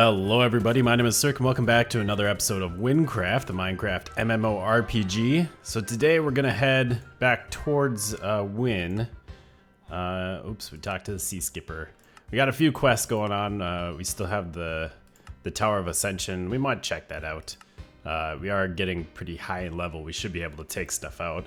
Hello everybody, my name is Cirque and welcome back to another episode of WynnCraft, the Minecraft MMORPG. So today we're gonna head back towards Wynn. Oops, we talked to the Sea Skipper. We got a few quests going on. We still have the Tower of Ascension. We might check that out. We are getting pretty high in level. We should be able to take stuff out.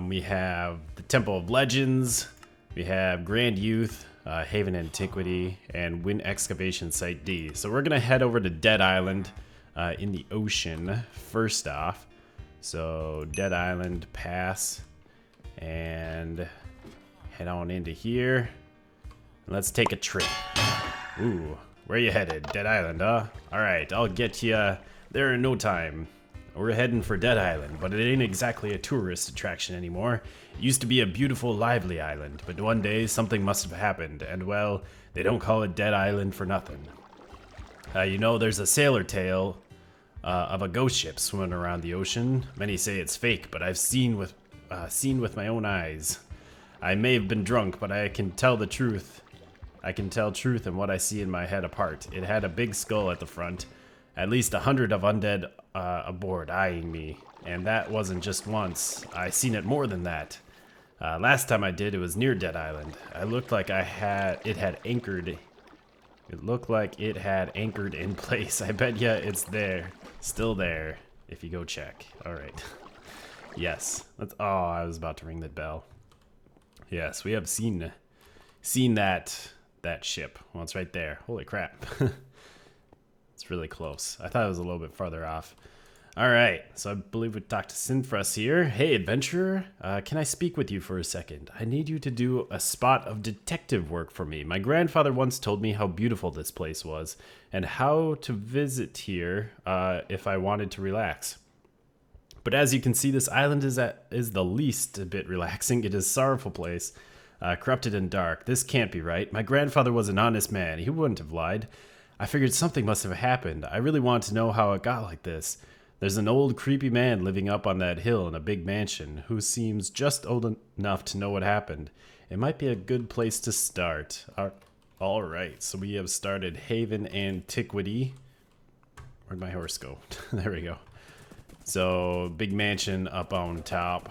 We have the Temple of Legends. We have Grand Youth. Haven Antiquity, and Wynn Excavation Site D. So we're gonna head over to Dead Island in the ocean first off. So Dead Island, pass, and head on into here. Let's take a trip. Ooh, where you headed? Dead Island, huh? Alright, I'll get you there in no time. We're heading for Dead Island, but it ain't exactly a tourist attraction anymore. It used to be a beautiful, lively island, but one day something must have happened, and well, they don't call it Dead Island for nothing. You know, there's a sailor tale of a ghost ship swimming around the ocean. Many say it's fake, but I've seen with my own eyes. I may have been drunk, but I can tell the truth. I can tell truth and what I see in my head apart. It had a big skull at the front, at least 100 of undead aboard eyeing me, and that wasn't just once. I seen it more than that. Last time I did, it was near Dead Island. It looked like it had anchored. It looked like it had anchored in place. I bet ya it's there, still there, if you go check. All right. Yes. Oh, I was about to ring the bell. Yes, we have seen that ship. Well, it's right there. Holy crap. It's really close. I thought it was a little bit farther off. All right, so I believe we talked to Sinfrus here. Hey, adventurer, can I speak with you for a second? I need you to do a spot of detective work for me. My grandfather once told me how beautiful this place was and how to visit here if I wanted to relax. But as you can see, this island is the least a bit relaxing. It is a sorrowful place, corrupted and dark. This can't be right. My grandfather was an honest man. He wouldn't have lied. I figured something must have happened. I really want to know how it got like this. There's an old creepy man living up on that hill in a big mansion who seems just old enough to know what happened. It might be a good place to start. All right, so we have started Haven Antiquity. Where'd my horse go? There we go. So big mansion up on top.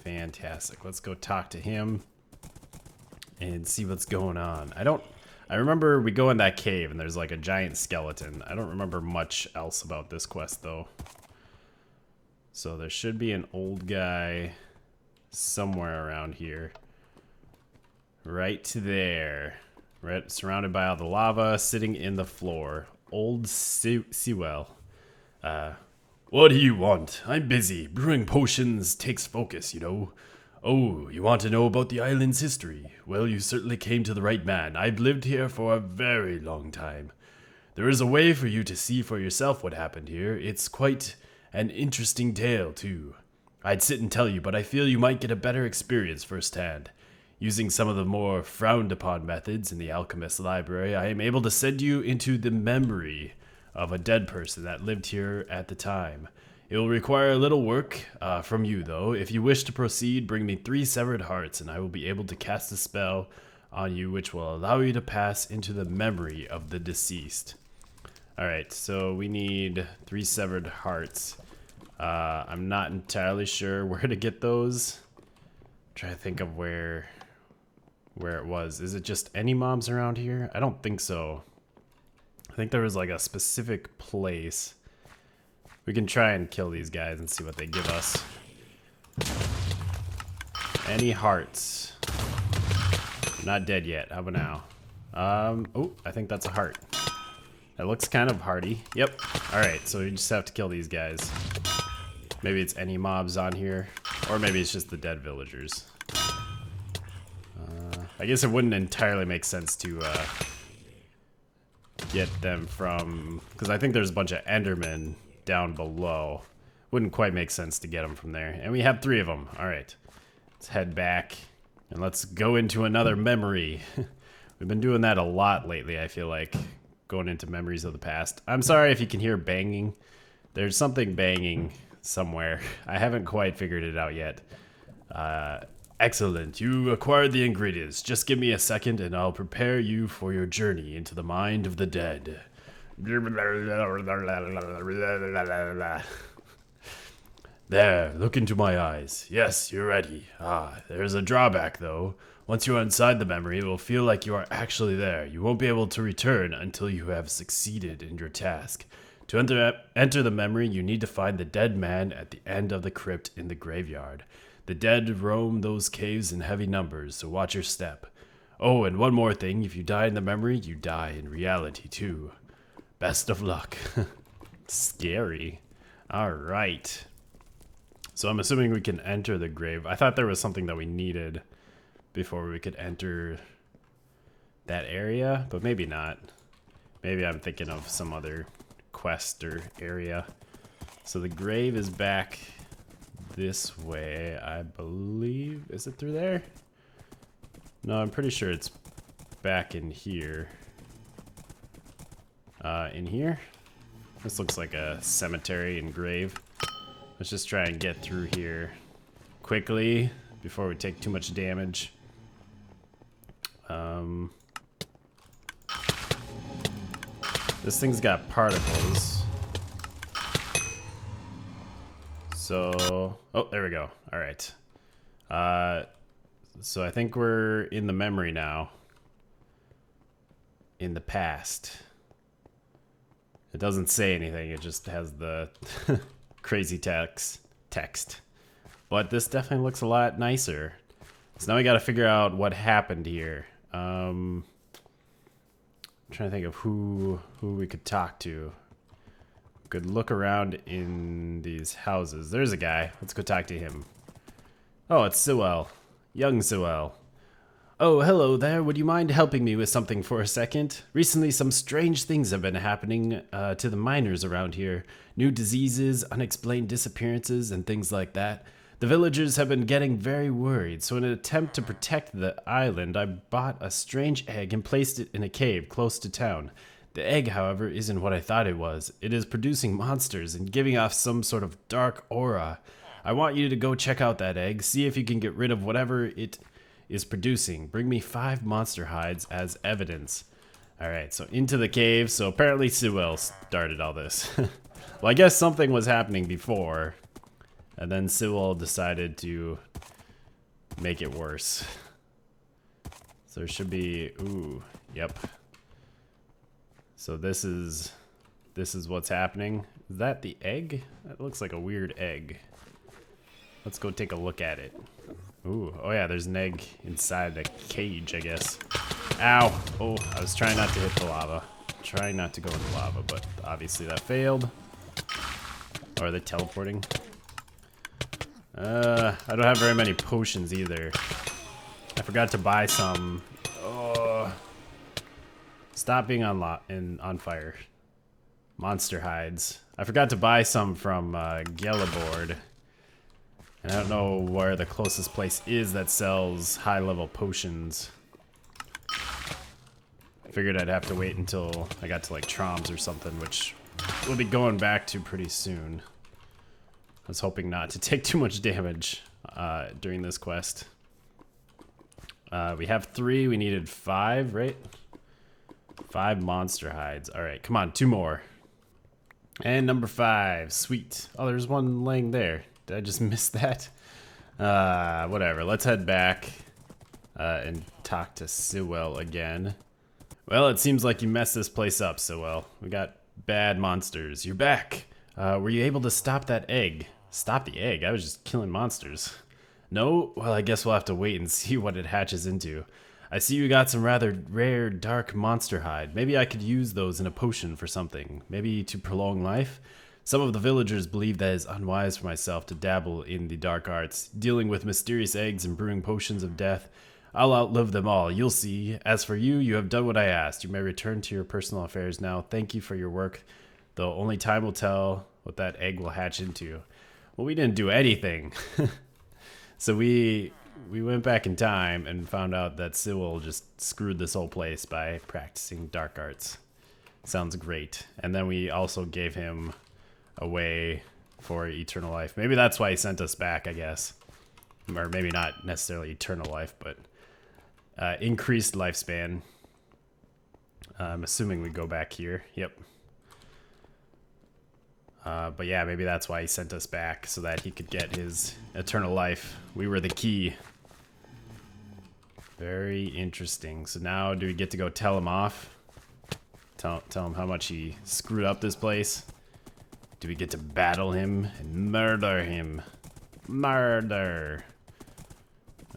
Fantastic. Let's go talk to him and see what's going on. I remember we go in that cave and there's like a giant skeleton. I don't remember much else about this quest though. So there should be an old guy somewhere around here. Right there. Right, surrounded by all the lava, sitting in the floor. Old Sewell. What do you want? I'm busy. Brewing potions takes focus, you know. Oh, you want to know about the island's history? Well, you certainly came to the right man. I've lived here for a very long time. There is a way for you to see for yourself what happened here. It's quite an interesting tale, too. I'd sit and tell you, but I feel you might get a better experience firsthand. Using some of the more frowned-upon methods in the Alchemist's Library, I am able to send you into the memory of a dead person that lived here at the time. It will require a little work from you, though. If you wish to proceed, bring me 3 severed hearts, and I will be able to cast a spell on you which will allow you to pass into the memory of the deceased. Alright, so we need 3 severed hearts. I'm not entirely sure where to get those. I'm trying to think of where it was. Is it just any mobs around here? I don't think so. I think there was like a specific place. We can try and kill these guys and see what they give us. Any hearts? Not dead yet. How about now? Oh, I think that's a heart. That looks kind of hardy. Yep. Alright, so we just have to kill these guys. Maybe it's any mobs on here. Or maybe it's just the dead villagers. I guess it wouldn't entirely make sense to get them from... Because I think there's a bunch of Endermen down below. Wouldn't quite make sense to get them from there. And we have 3 of them. All right. Let's head back and let's go into another memory. We've been doing that a lot lately, I feel like. Going into memories of the past. I'm sorry if you can hear banging. There's something banging somewhere. I haven't quite figured it out yet. Excellent. You acquired the ingredients. Just give me a second and I'll prepare you for your journey into the mind of the dead. There, look into my eyes. Yes, you're ready. Ah, there's a drawback though. Once you are inside the memory, it will feel like you are actually there. You won't be able to return until you have succeeded in your task. To enter the memory, you need to find the dead man at the end of the crypt in the graveyard. The dead roam those caves in heavy numbers, so watch your step. Oh, and one more thing, if you die in the memory, you die in reality too. Best of luck. Scary. Alright. So I'm assuming we can enter the grave. I thought there was something that we needed before we could enter that area, but maybe not. Maybe I'm thinking of some other quest or area. So the grave is back this way, I believe. Is it through there? No, I'm pretty sure it's back in here. In here? This looks like a cemetery and grave. Let's just try and get through here quickly before we take too much damage. This thing's got particles. So, oh, there we go. All right. So I think we're in the memory now. In the past. It doesn't say anything. It just has the crazy text. But this definitely looks a lot nicer. So now we got to figure out what happened here. I'm trying to think of who we could talk to. We could look around in these houses. There's a guy. Let's go talk to him. Oh, it's Sewell. Young Sewell. Oh, hello there. Would you mind helping me with something for a second? Recently, some strange things have been happening to the miners around here. New diseases, unexplained disappearances, and things like that. The villagers have been getting very worried, so in an attempt to protect the island, I bought a strange egg and placed it in a cave close to town. The egg, however, isn't what I thought it was. It is producing monsters and giving off some sort of dark aura. I want you to go check out that egg, see if you can get rid of whatever it is producing. Bring me 5 monster hides as evidence. Alright, so into the cave. So apparently Sewell started all this. Well, I guess something was happening before. And then Sewell decided to make it worse. So there should be, ooh, yep. So this is what's happening. Is that the egg? That looks like a weird egg. Let's go take a look at it. Ooh, oh yeah, there's an egg inside the cage, I guess. Ow! Oh, I was trying not to hit the lava. Trying not to go in the lava, but obviously that failed. Or are they teleporting? I don't have very many potions either. I forgot to buy some. Oh. Stop being on fire. Monster hides. I forgot to buy some from Gelabord. And I don't know where the closest place is that sells high-level potions. I figured I'd have to wait until I got to like Troms or something, which we'll be going back to pretty soon. I was hoping not to take too much damage during this quest. We have 3, we needed 5, right? 5 monster hides. All right, come on, 2 more. And number 5, sweet. Oh, there's one laying there. Did I just miss that? Whatever, let's head back and talk to Sewell again. Well, it seems like you messed this place up, Sewell. We got bad monsters. You're back. Were you able to stop that egg? Stop the egg? I was just killing monsters. No? Well, I guess we'll have to wait and see what it hatches into. I see you got some rather rare dark monster hide. Maybe I could use those in a potion for something. Maybe to prolong life? Some of the villagers believe that it is unwise for myself to dabble in the dark arts, dealing with mysterious eggs and brewing potions of death. I'll outlive them all, you'll see. As for you, you have done what I asked. You may return to your personal affairs now. Thank you for your work, though only time will tell what that egg will hatch into. Well, we didn't do anything. So we went back in time and found out that Sewell just screwed this whole place by practicing dark arts. Sounds great. And then we also gave him a way for eternal life. Maybe that's why he sent us back, I guess. Or maybe not necessarily eternal life, but increased lifespan. I'm assuming we go back here. Yep. But yeah, maybe that's why he sent us back, so that he could get his eternal life. We were the key. Very interesting. So now do we get to go tell him off? Tell him how much he screwed up this place? Do we get to battle him and murder him? Murder.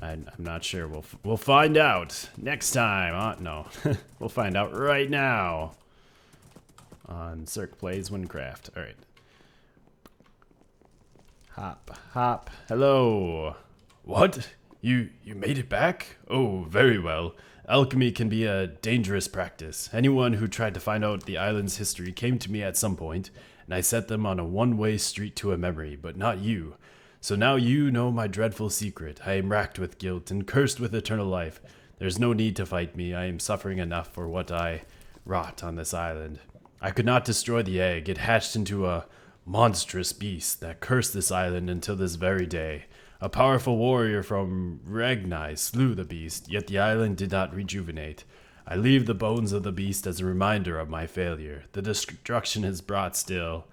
I'm not sure. We'll find out next time. No, we'll find out right now on Cirque Plays WynnCraft. All right. Hop, hop. Hello. What? You made it back? Oh, very well. Alchemy can be a dangerous practice. Anyone who tried to find out the island's history came to me at some point, and I set them on a one-way street to a memory, but not you. So now you know my dreadful secret. I am racked with guilt and cursed with eternal life. There's no need to fight me. I am suffering enough for what I wrought on this island. I could not destroy the egg. It hatched into a monstrous beast that cursed this island until this very day. A powerful warrior from Ragnai slew the beast, yet the island did not rejuvenate. I leave the bones of the beast as a reminder of my failure. The destruction it brought still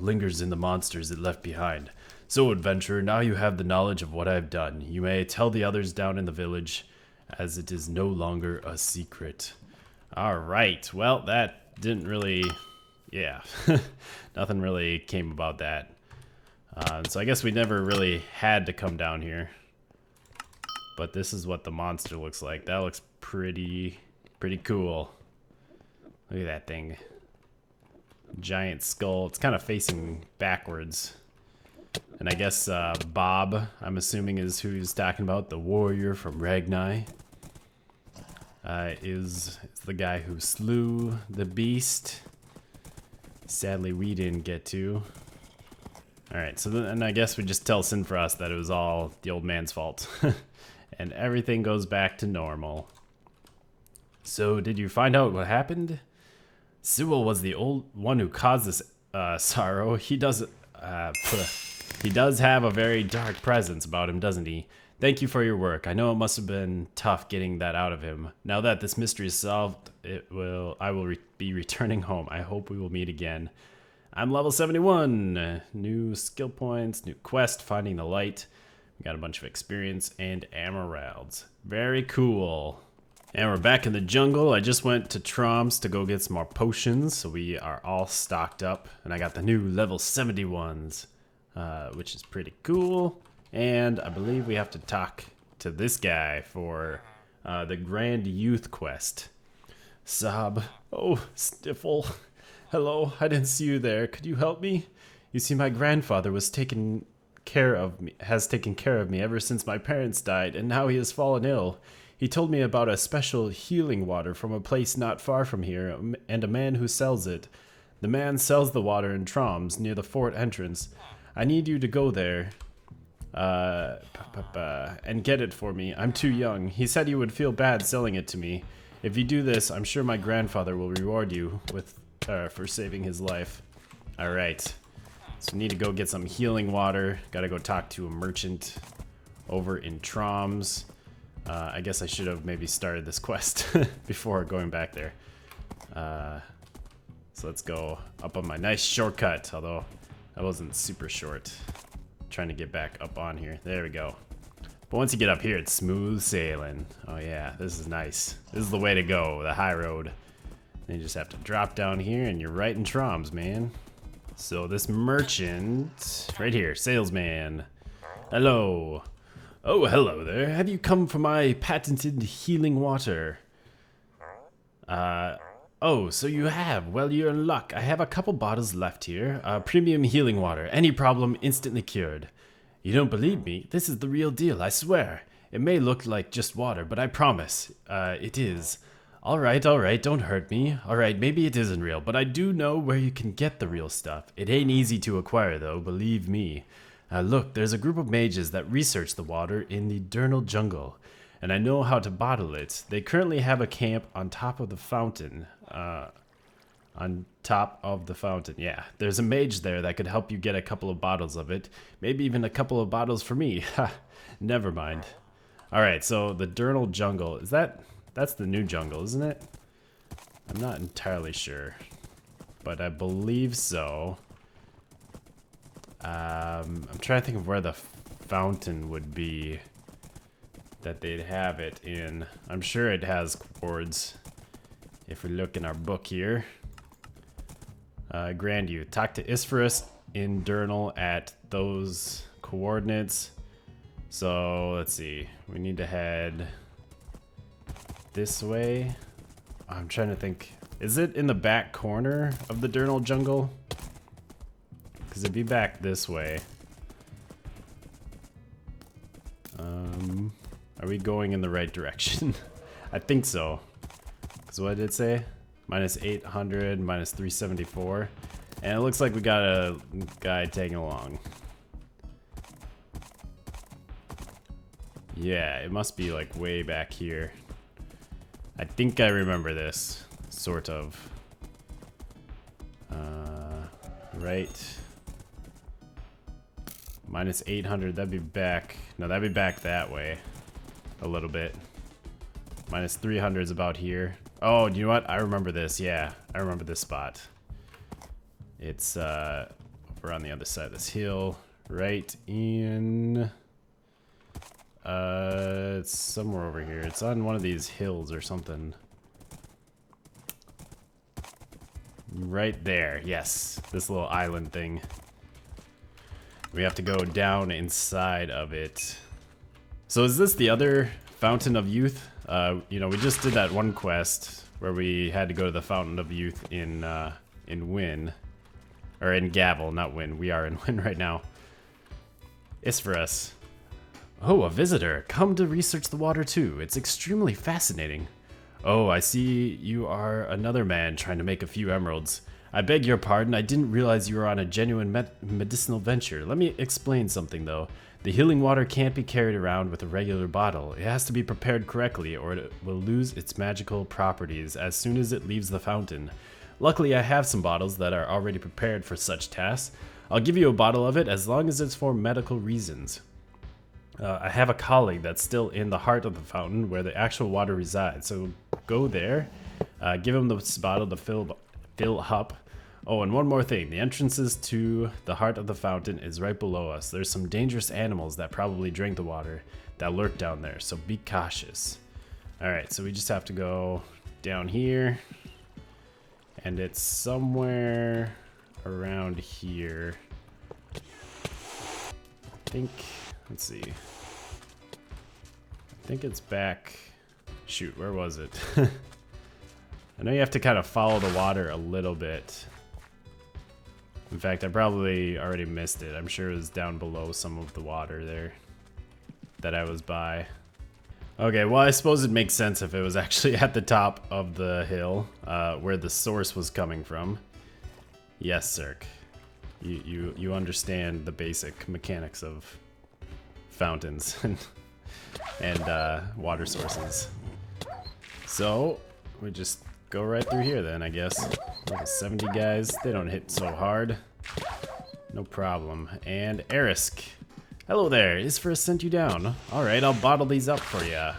lingers in the monsters it left behind. So, adventurer, now you have the knowledge of what I have done. You may tell the others down in the village, as it is no longer a secret. Alright, well, that didn't really... yeah, nothing really came about that. So I guess we never really had to come down here. But this is what the monster looks like. That looks pretty cool. Look at that thing. Giant skull. It's kind of facing backwards. And I guess Bob, I'm assuming, is who he's talking about. The warrior from Ragnai. Is the guy who slew the beast. Sadly, we didn't get to. Alright, so then I guess we just tell Sinfrost that it was all the old man's fault. And everything goes back to normal. So, did you find out what happened? Sewell was the old one who caused this sorrow. He does have a very dark presence about him, doesn't he? Thank you for your work. I know it must have been tough getting that out of him. Now that this mystery is solved, I will be returning home. I hope we will meet again. I'm level 71. New skill points, new quest, finding the light. We got a bunch of experience and emeralds. Very cool. And we're back in the jungle. I just went to Trom's to go get some more potions, so we are all stocked up. And I got the new level 71s, which is pretty cool. And I believe we have to talk to this guy for the Grand Youth Quest. Sob. Oh, Stifle. Hello, I didn't see you there. Could you help me? You see, my grandfather has taken care of me ever since my parents died, and now he has fallen ill. He told me about a special healing water from a place not far from here, and a man who sells it. The man sells the water in Troms, near the fort entrance. I need you to go there. And get it for me. I'm too young. He said you would feel bad selling it to me. If you do this, I'm sure my grandfather will reward you with for saving his life. Alright. So we need to go get some healing water. Gotta go talk to a merchant over in Troms. I guess I should have maybe started this quest before going back there. So let's go up on my nice shortcut, although that wasn't super short. Trying to get back up on here. There we go. But once you get up here, it's smooth sailing. Oh yeah, this is nice. This is the way to go, the high road. Then you just have to drop down here and you're right in Troms, man. So this merchant, right here, salesman. Hello. Oh, hello there. Have you come for my patented healing water? Oh, so you have. Well, you're in luck. I have a couple bottles left here. Premium healing water. Any problem, instantly cured. You don't believe me? This is the real deal, I swear. It may look like just water, but I promise, it is. Alright, don't hurt me. Alright, maybe it isn't real, but I do know where you can get the real stuff. It ain't easy to acquire, though, believe me. Look, there's a group of mages that research the water in the Durnal Jungle, and I know how to bottle it. They currently have a camp on top of the fountain. Yeah. There's a mage there that could help you get a couple of bottles of it. Maybe even a couple of bottles for me. Ha, never mind. Alright, so the Durnal Jungle. That's the new jungle, isn't it? I'm not entirely sure, but I believe so. I'm trying to think of where the fountain would be that they'd have it in. I'm sure it has chords. If we look in our book here. Grand Youth. Talk to Isphorus in Durnal at those coordinates. So, let's see. We need to head this way. I'm trying to think. Is it in the back corner of the Durnal jungle? Because it'd be back this way. Are we going in the right direction? I think so. Because what did it say? Minus 800, minus 374. And it looks like we got a guy tagging along. Yeah, it must be like way back here. I think I remember this, sort of. Right. Minus 800, that'd be back. No, that'd be back that way a little bit. Minus 300 is about here. Oh, you know what? I remember this. Yeah, I remember this spot. It's over on the other side of this hill, right in. It's somewhere over here. It's on one of these hills or something. Right there. Yes, this little island thing. We have to go down inside of it. So is this the other Fountain of Youth? You know, we just did that one quest where we had to go to the Fountain of Youth in Wynn. Or in Gavel, not Wynn. We are in Wynn right now. Isphorus. Oh, a visitor. Come to research the water too. It's extremely fascinating. Oh, I see you are another man trying to make a few emeralds. I beg your pardon, I didn't realize you were on a genuine medicinal venture. Let me explain something though. The healing water can't be carried around with a regular bottle. It has to be prepared correctly or it will lose its magical properties as soon as it leaves the fountain. Luckily, I have some bottles that are already prepared for such tasks. I'll give you a bottle of it as long as it's for medical reasons. I have a colleague that's still in the heart of the fountain where the actual water resides, so go there, give him this bottle to fill up. Oh, and one more thing, the entrances to the heart of the fountain is right below us. There's some dangerous animals that probably drink the water that lurk down there, so be cautious. Alright, so we just have to go down here, and it's somewhere around here. I think, let's see. I think it's back. Shoot, where was it? I know you have to kind of follow the water a little bit. In fact, I probably already missed it. I'm sure it was down below some of the water there that I was by. Okay, well, I suppose it makes sense if it was actually at the top of the hill where the source was coming from. Yes, Cirque. You understand the basic mechanics of fountains and water sources. So we just go right through here then, I guess. Level 70 guys, they don't hit so hard. No problem. And Erisk. Hello there, Isphorus sent you down. Alright, I'll bottle these up for you.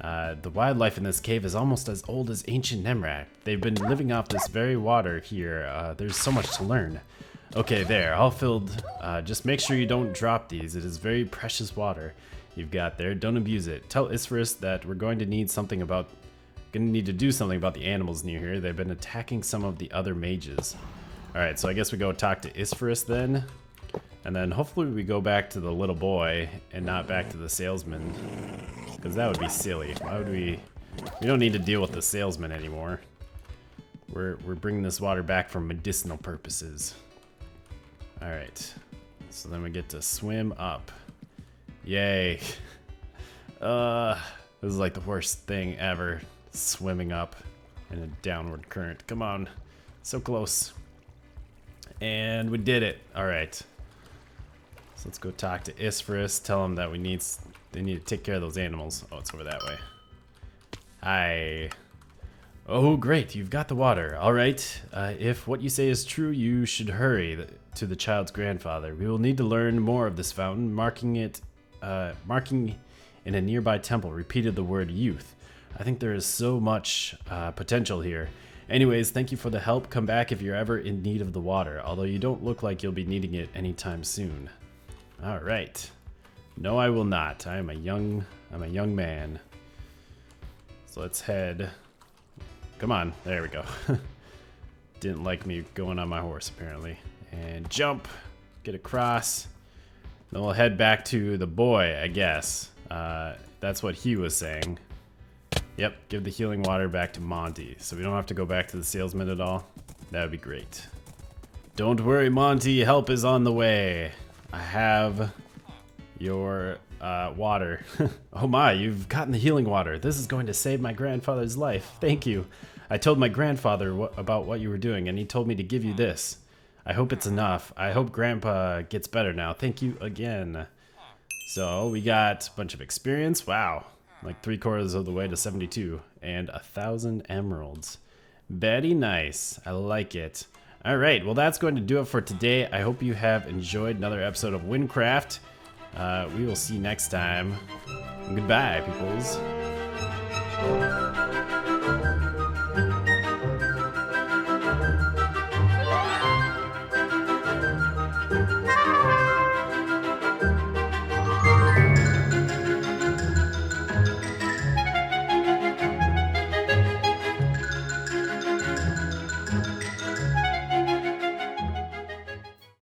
The wildlife in this cave is almost as old as ancient Nemrak. They've been living off this very water here. There's so much to learn. Okay, there, all filled. Just make sure you don't drop these. It is very precious water you've got there. Don't abuse it. Tell Isphorus that we're going to need to do something about the animals near here. They've been attacking some of the other mages. Alright, so I guess we go talk to Isphorus then. And then hopefully we go back to the little boy and not back to the salesman. Because that would be silly. Why would we don't need to deal with the salesman anymore. We're bringing this water back for medicinal purposes. Alright. So then we get to swim up. Yay. This is like the worst thing ever. Swimming up in a downward current. Come on. So close. And we did it. Alright. So let's go talk to Isphorus. Tell him that they need to take care of those animals. Oh, it's over that way. Hi. Oh, great. You've got the water. Alright. If what you say is true, you should hurry to the child's grandfather. We will need to learn more of this fountain. Marking in a nearby temple repeated the word youth. I think there is so much potential here. Anyways, thank you for the help. Come back if you're ever in need of the water, although you don't look like you'll be needing it anytime soon. All right. No, I will not. I'm a young man. So let's head. Come on. There we go. Didn't like me going on my horse, apparently. And jump. Get across. Then we'll head back to the boy, I guess. That's what he was saying. Yep, give the healing water back to Monty. So we don't have to go back to the salesman at all. That would be great. Don't worry, Monty. Help is on the way. I have your water. Oh my, you've gotten the healing water. This is going to save my grandfather's life. Thank you. I told my grandfather about what you were doing, and he told me to give you this. I hope it's enough. I hope Grandpa gets better now. Thank you again. So we got a bunch of experience. Wow. Like 3/4 of the way to 72. And 1,000 emeralds. Very nice. I like it. All right. Well, that's going to do it for today. I hope you have enjoyed another episode of WynnCraft. We will see you next time. Goodbye, peoples.